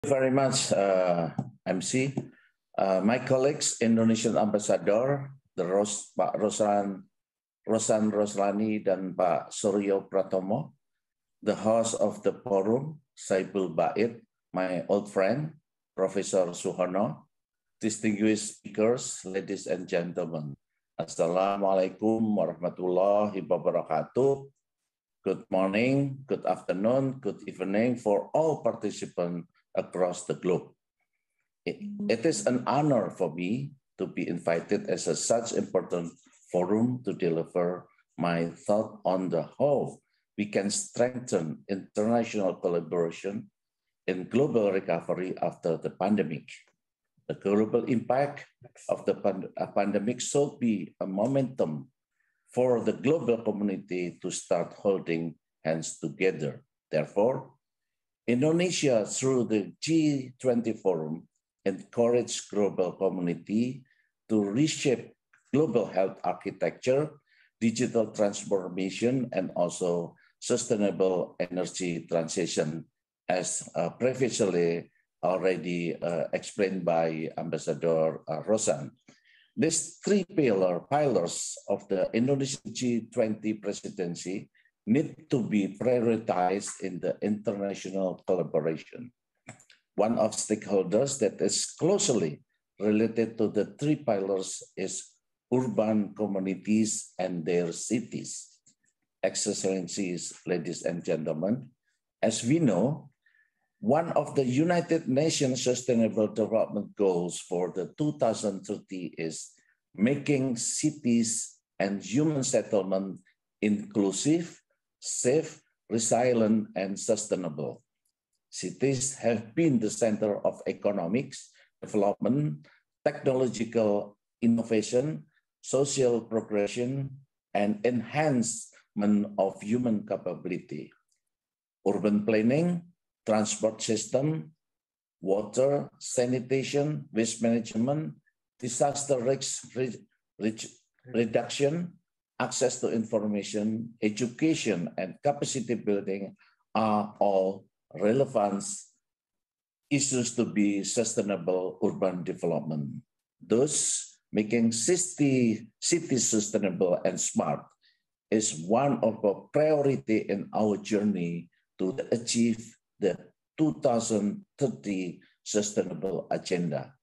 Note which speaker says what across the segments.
Speaker 1: Very much, MC. My colleagues, Indonesian Ambassador, Pak Rosan Roslani dan Pak Suryo Pratomo, the host of the forum, Saibul Bait, my old friend, Professor Suhono, distinguished speakers, ladies and gentlemen. Assalamualaikum warahmatullahi wabarakatuh. Good morning, good afternoon, good evening for all participants across the globe. It is an honor for me to be invited as such important forum to deliver my thought on the how we can strengthen international collaboration in global recovery after the pandemic. The global impact of the pandemic should be a momentum for the global community to start holding hands together. Therefore, Indonesia, through the G20 Forum, encouraged global community to reshape global health architecture, digital transformation, and also sustainable energy transition, as previously already explained by Ambassador Rosan. These three pillars of the Indonesian G20 presidency need to be prioritized in the international collaboration. One of stakeholders that is closely related to the three pillars is urban communities and their cities. Excellencies, ladies and gentlemen, as we know, one of the United Nations Sustainable Development Goals for the 2030 is making cities and human settlement inclusive, safe, resilient, and sustainable. Cities have been the center of economics, development, technological innovation, social progression, and enhancement of human capability. Urban planning, transport system, water, sanitation, waste management, disaster risk reduction, access to information, education, and capacity building are all relevant issues to be sustainable urban development. Thus, making cities sustainable and smart is one of the priority in our journey to achieve the 2030 Sustainable Agenda.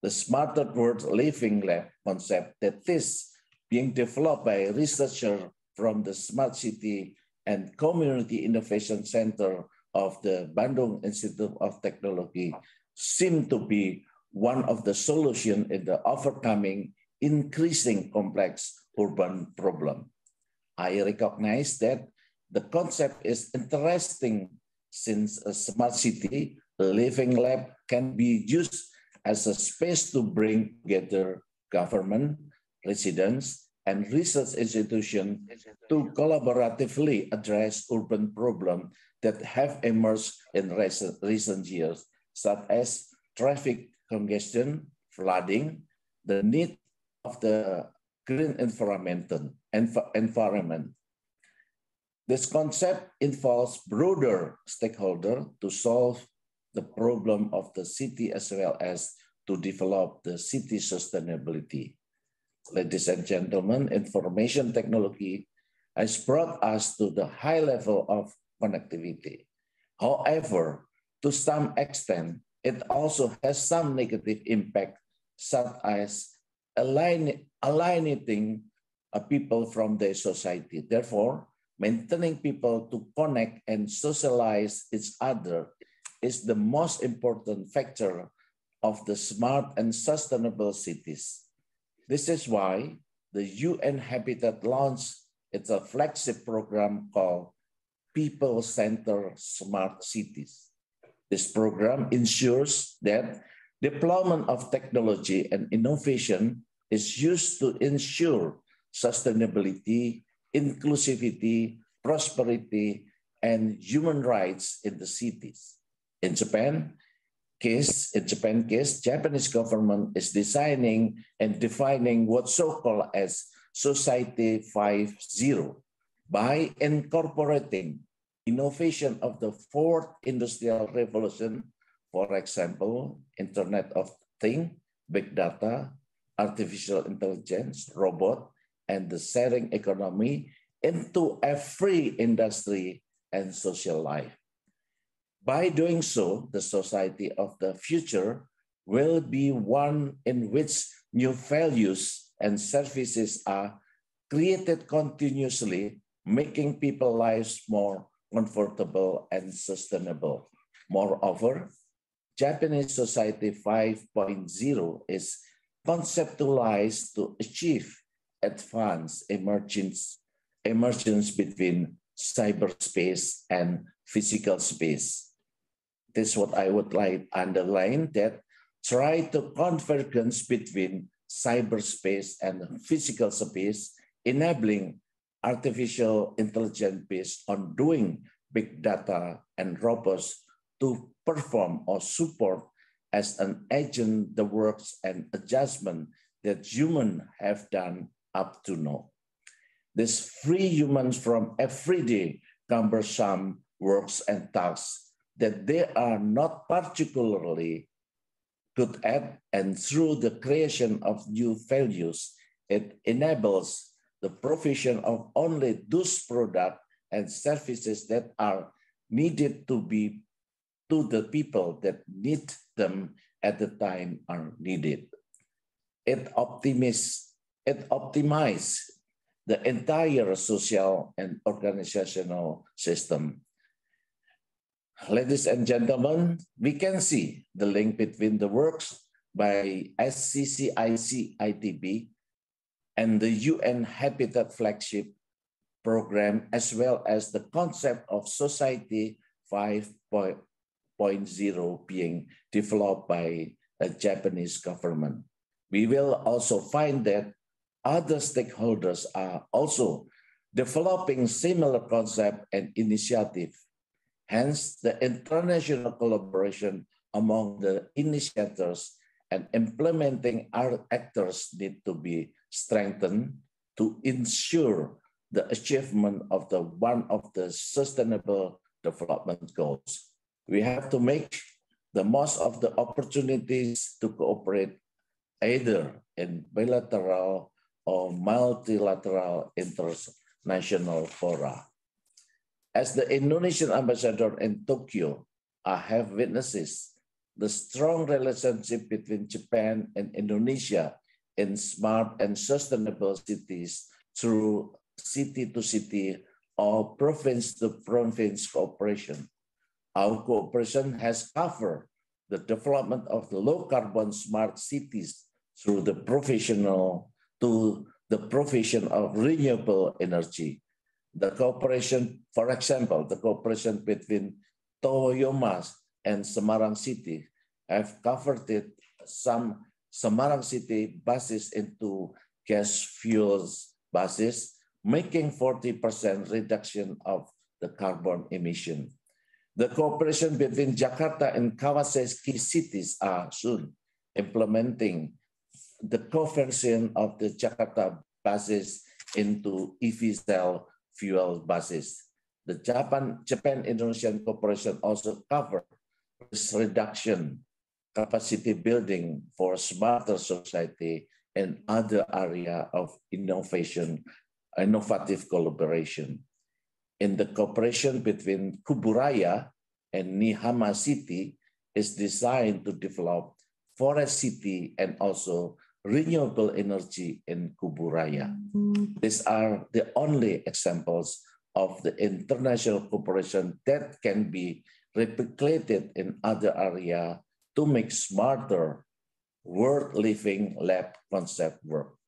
Speaker 1: The Smarter World Living Lab concept that is being developed by a researcher from the Smart City and Community Innovation Center of the Bandung Institute of Technology seem to be one of the solutions in the overcoming increasing complex urban problem. I recognize that the concept is interesting since a smart city living lab can be used as a space to bring together government, residents, and research institutions to collaboratively address urban problems that have emerged in recent years, such as traffic congestion, flooding, the need of the green environment. This concept involves broader stakeholders to solve the problem of the city as well as to develop the city sustainability. Ladies and gentlemen, information technology has brought us to the high level of connectivity. However, to some extent, it also has some negative impact, such as alienating people from their society. Therefore, maintaining people to connect and socialize each other is the most important factor of the smart and sustainable cities. This is why the UN Habitat launched its flagship program called People-Centered Smart Cities. This program ensures that deployment of technology and innovation is used to ensure sustainability, inclusivity, prosperity, and human rights in the cities. In Japan case, Japanese government is designing and defining what's so-called as Society 5.0 by incorporating innovation of the fourth industrial revolution For example, Internet of Things, big data, artificial intelligence, robot, and the sharing economy into every industry and social life. By doing so, the society of the future will be one in which new values and services are created continuously, making people's lives more comfortable and sustainable. Moreover, Japanese Society 5.0 is conceptualized to achieve advanced emergence between cyberspace and physical space. This is what I would like to underline, that try to convergence between cyberspace and physical space, enabling artificial intelligence based on doing big data and robots to perform or support as an agent the works and adjustment that humans have done up to now. This free humans from everyday cumbersome works and tasks that they are not particularly good at, and through the creation of new values, it enables the provision of only those products and services that are needed to the people that need them at the time are needed. It optimizes the entire social and organizational system. Ladies and gentlemen, we can see the link between the works by SCCIC-ITB and the UN Habitat Flagship Program, as well as the concept of Society 5.0 being developed by a Japanese government. We will also find that other stakeholders are also developing similar concept and initiative. Hence, the international collaboration among the initiators and implementing actors need to be strengthened to ensure the achievement of one of the sustainable development goals. We have to make the most of the opportunities to cooperate either in bilateral or multilateral international fora. As the Indonesian ambassador in Tokyo, I have witnessed the strong relationship between Japan and Indonesia in smart and sustainable cities through city-to-city or province-to-province cooperation. Our cooperation has covered the development of the low-carbon smart cities through the provision of renewable energy. The cooperation, for example, the cooperation between Toyoma and Semarang City have covered some Semarang City buses into gas fuels buses, making 40% reduction of the carbon emission. The cooperation between Jakarta and Kawasaki cities are soon implementing the conversion of the Jakarta buses into EV cell fuel buses. The Japan-Indonesian cooperation also covered risk reduction, capacity building for smarter society, and other area of innovative collaboration. In the cooperation between Kuburaya and Nihama City is designed to develop forest city and also renewable energy in Kuburaya. These are the only examples of the international cooperation that can be replicated in other areas to make smarter world living lab concept work.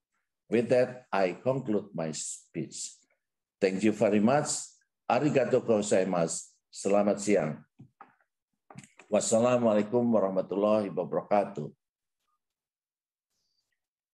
Speaker 1: With that, I conclude my speech. Thank you very much. Arigatou gozaimasu. Selamat siang. Wassalamualaikum warahmatullahi wabarakatuh.